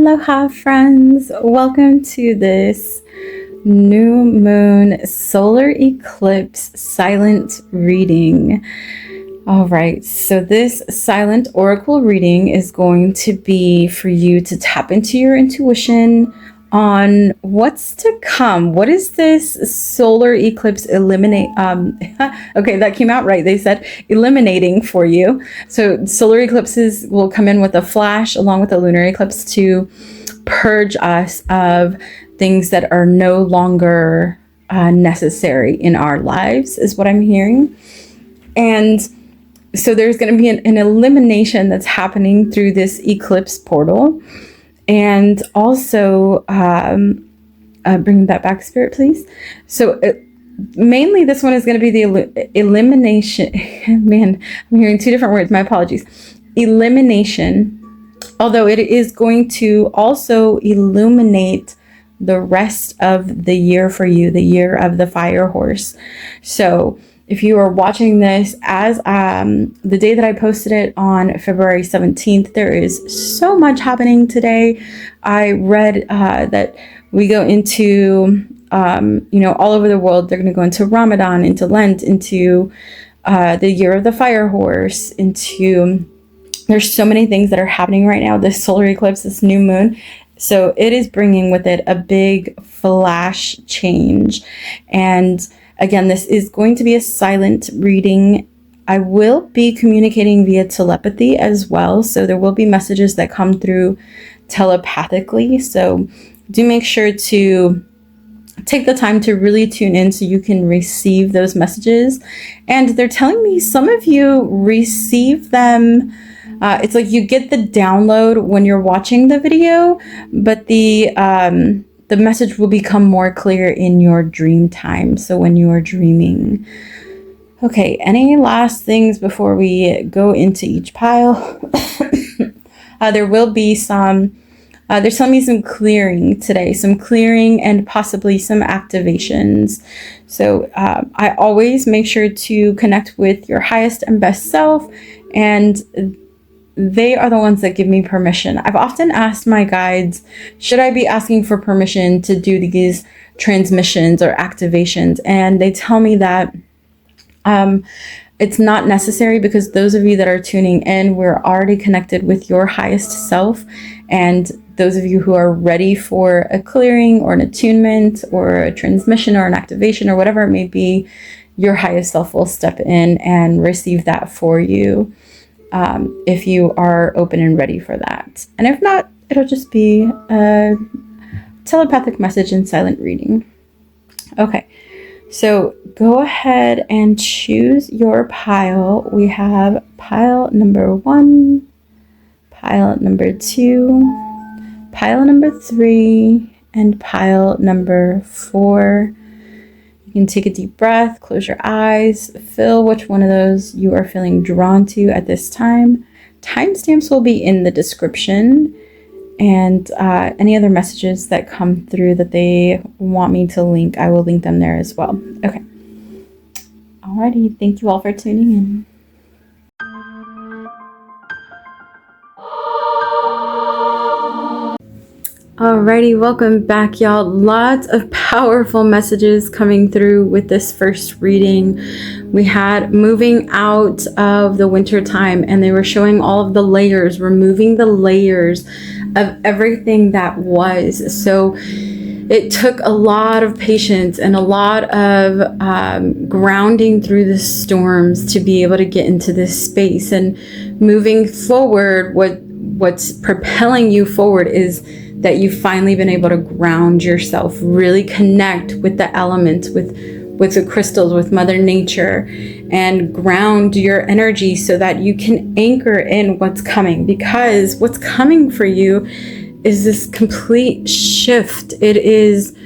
Aloha, friends. Welcome to this new moon solar eclipse silent reading. All right, so this silent oracle reading is going to be for you to tap into your intuition on what's to come. What is this solar eclipse eliminate? Okay, that came out right. They said eliminating for you. So solar eclipses will come in with a flash along with the lunar eclipse to purge us of things that are no longer necessary in our lives, is what I'm hearing. And so there's going to be an elimination that's happening through this eclipse portal. And also, bring that back, Spirit, please. So mainly this one is going to be the elimination. Man, I'm hearing two different words. My apologies. Elimination. Although it is going to also illuminate the rest of the year for you, the year of the fire horse. So if you are watching this as the day that I posted it on February 17th, there is so much happening today. I read that we go into, all over the world, they're going to go into Ramadan, into Lent, into the year of the fire horse, there's so many things that are happening right now. This solar eclipse, this new moon. So it is bringing with it a big flash change. And again, this is going to be a silent reading. I will be communicating via telepathy as well. So there will be messages that come through telepathically. So do make sure to take the time to really tune in so you can receive those messages. And they're telling me some of you receive them. It's like you get the download when you're watching the video, but the message will become more clear in your dream time. So when you are dreaming. Okay, any last things before we go into each pile? There will be some, they're telling me some clearing today, some clearing and possibly some activations. So I always make sure to connect with your highest and best self, and they are the ones that give me permission. I've often asked my guides, should I be asking for permission to do these transmissions or activations? And they tell me that it's not necessary, because those of you that are tuning in, we're already connected with your highest self. And those of you who are ready for a clearing or an attunement or a transmission or an activation or whatever it may be, your highest self will step in and receive that for you. If you are open and ready for that. And if not, it'll just be a telepathic message and silent reading. Okay, so go ahead and choose your pile. We have pile number 1, pile number 2, pile number 3, and pile number 4. You can take a deep breath, close your eyes, feel which one of those you are feeling drawn to at this time. Timestamps will be in the description, and any other messages that come through that they want me to link, I will link them there as well. Okay. Alrighty, thank you all for tuning in. Alrighty, welcome back, y'all. Lots of powerful messages coming through with this first reading. We had moving out of the winter time, and they were showing all of the layers, removing the layers of everything that was. So it took a lot of patience and a lot of grounding through the storms to be able to get into this space. And moving forward, what's propelling you forward is that you've finally been able to ground yourself, really connect with the elements, with the crystals, with Mother Nature, and ground your energy so that you can anchor in what's coming. Because what's coming for you is this complete shift. It is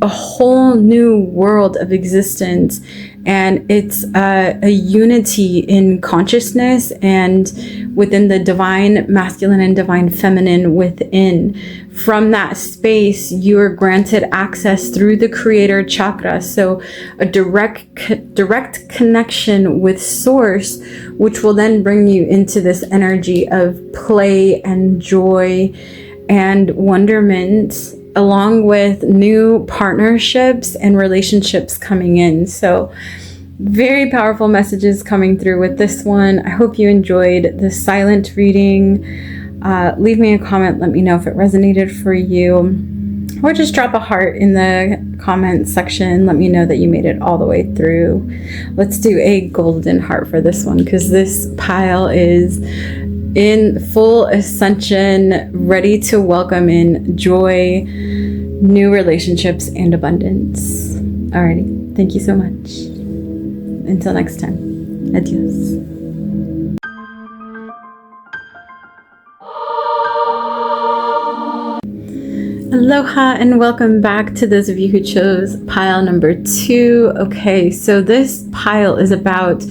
a whole new world of existence, and it's a unity in consciousness and within the divine masculine and divine feminine within. From that space, you are granted access through the creator chakra, so a direct connection with source, which will then bring you into this energy of play and joy and wonderment, along with new partnerships and relationships coming in. So very powerful messages coming through with this one. I hope you enjoyed the silent reading. Leave me a comment. Let me know if it resonated for you. Or just drop a heart in the comment section. Let me know that you made it all the way through. Let's do a golden heart for this one, because this pile is in full ascension, ready to welcome in joy, new relationships, and abundance. Alrighty. Thank you so much. Until next time. Adios. Aloha and welcome back to those of you who chose pile number 2. Okay, so this pile is about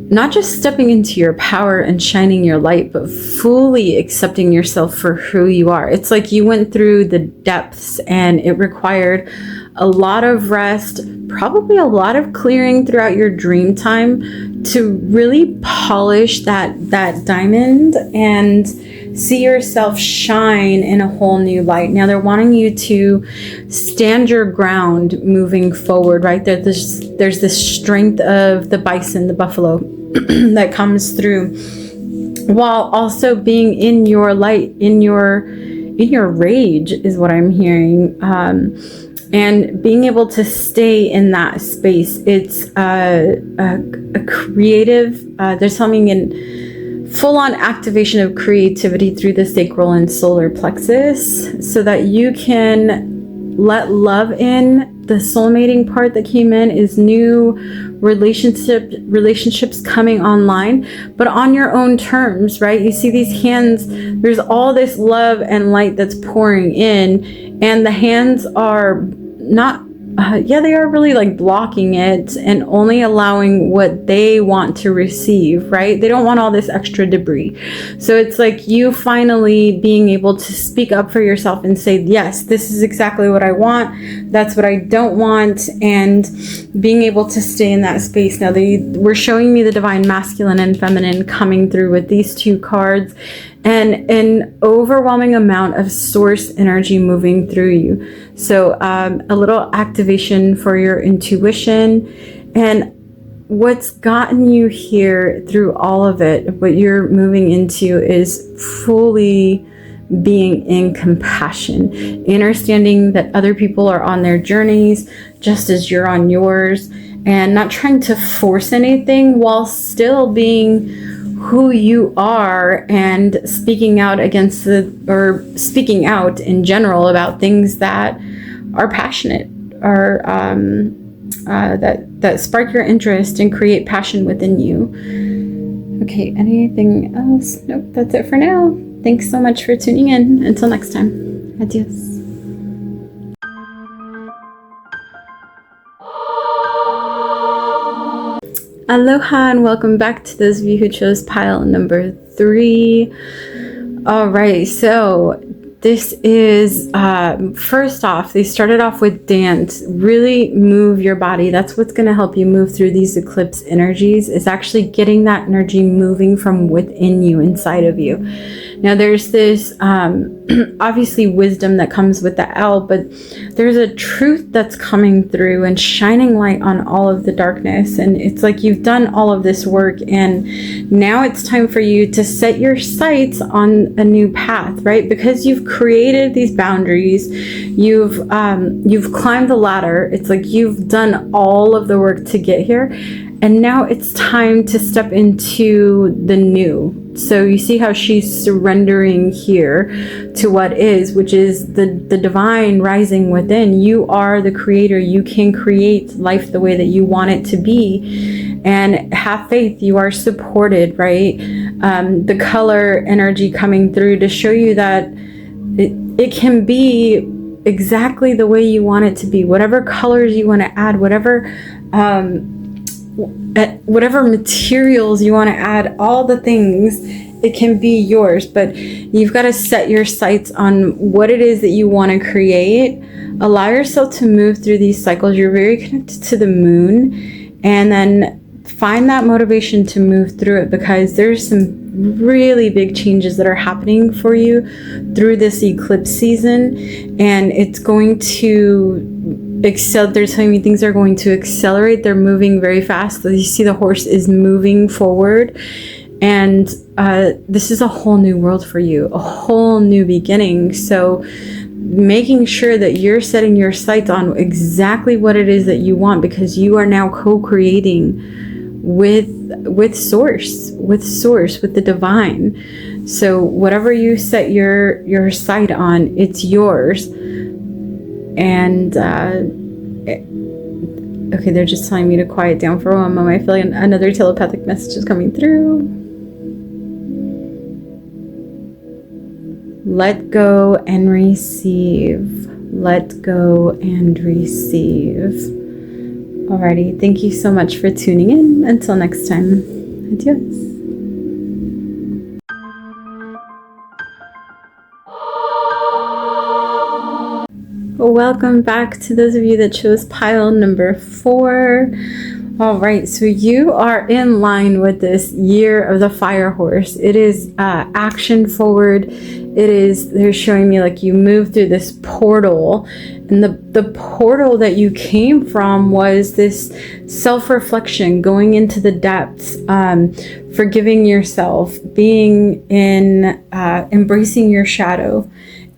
not just stepping into your power and shining your light, but fully accepting yourself for who you are. It's like you went through the depths and it required a lot of rest, probably a lot of clearing throughout your dream time to really polish that diamond and see yourself shine in a whole new light. Now they're wanting you to stand your ground moving forward, right? There's this strength of the bison, the buffalo that comes through, while also being in your light, in your rage is what I'm hearing. And being able to stay in that space. It's a creative, there's something in full-on activation of creativity through the sacral and solar plexus, so that you can let love in. The soulmating part that came in is new relationships coming online, but on your own terms, right? You see these hands, there's all this love and light that's pouring in, and the hands are not they are really like blocking it and only allowing what they want to receive, right? They don't want all this extra debris. So it's like you finally being able to speak up for yourself and say, yes, this is exactly what I want. That's what I don't want. And being able to stay in that space. Now they were showing me the divine masculine and feminine coming through with these 2 cards, and an overwhelming amount of source energy moving through you. So a little activation for your intuition. And what's gotten you here through all of it, what you're moving into, is fully being in compassion, understanding that other people are on their journeys just as you're on yours, and not trying to force anything while still being who you are, and speaking out speaking out in general about things that are passionate, or that spark your interest and create passion within you. Okay, anything else? Nope, that's it for now. Thanks so much for tuning in. Until next time. Adios. Aloha and welcome back to those of you who chose pile number 3. All right, so this is, first off, they started off with dance. Really move your body. That's what's going to help you move through these eclipse energies, is actually getting that energy moving from within you, inside of you. Now there's this obviously wisdom that comes with the L, but there's a truth that's coming through and shining light on all of the darkness. And it's like you've done all of this work, and now it's time for you to set your sights on a new path, right? Because you've created these boundaries, you've climbed the ladder. It's like you've done all of the work to get here, and now it's time to step into the new. So you see how she's surrendering here to what is, which is the divine rising within. You are the creator. You can create life the way that you want it to be, and have faith. You are supported, right? The color energy coming through to show you that it can be exactly the way you want it to be. Whatever colors you want to add, whatever materials you want to add, all the things, it can be yours. But you've got to set your sights on what it is that you want to create. Allow yourself to move through these cycles. You're very connected to the moon, and then find that motivation to move through it, because there's some really big changes that are happening for you through this eclipse season, and it's going to they're telling me things are going to accelerate. They're moving very fast. You see the horse is moving forward, and this is a whole new world for you, a whole new beginning. So making sure that you're setting your sights on exactly what it is that you want, because you are now co-creating with source, with the divine. So whatever you set your sight on, it's yours. And okay, they're just telling me to quiet down for a moment. I feel like another telepathic message is coming through. Let go and receive. Let go and receive. Alrighty, thank you so much for tuning in. Until next time, adios. Welcome back to those of you that chose pile number 4. All right, so you are in line with this year of the fire horse. It is action forward. They're showing me like you move through this portal, and the portal that you came from was this self-reflection, going into the depths, forgiving yourself, being in, embracing your shadow.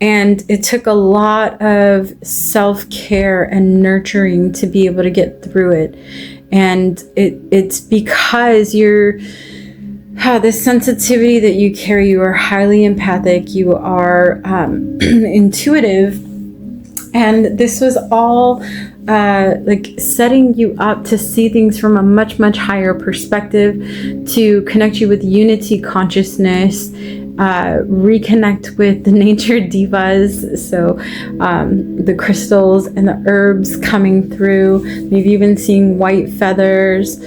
And it took a lot of self-care and nurturing to be able to get through it. And it's because this sensitivity that you carry, you are highly empathic, you are intuitive. And this was all like setting you up to see things from a much, much higher perspective, to connect you with unity consciousness, reconnect with the nature divas, so the crystals and the herbs coming through, maybe even seeing white feathers,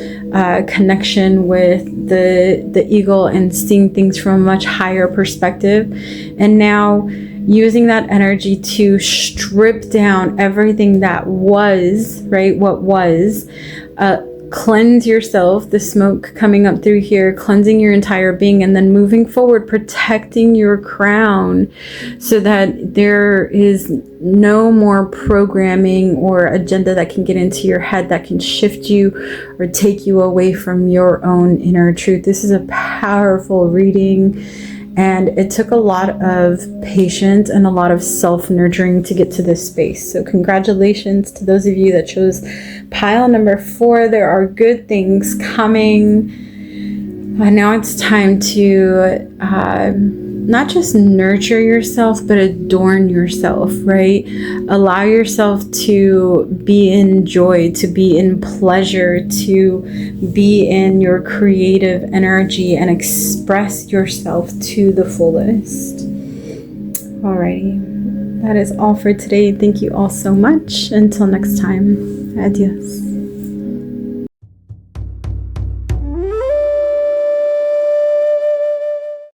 connection with the eagle and seeing things from a much higher perspective. And now using that energy to strip down everything that was, right, what was, cleanse yourself, the smoke coming up through here, cleansing your entire being, and then moving forward, protecting your crown so that there is no more programming or agenda that can get into your head that can shift you or take you away from your own inner truth. This is a powerful reading, and it took a lot of patience and a lot of self-nurturing to get to this space. So congratulations to those of you that chose pile number 4. There are good things coming. Now it's time to not just nurture yourself, but adorn yourself, right? Allow yourself to be in joy, to be in pleasure, to be in your creative energy and express yourself to the fullest. Alrighty, that is all for today. Thank you all so much. Until next time, adios.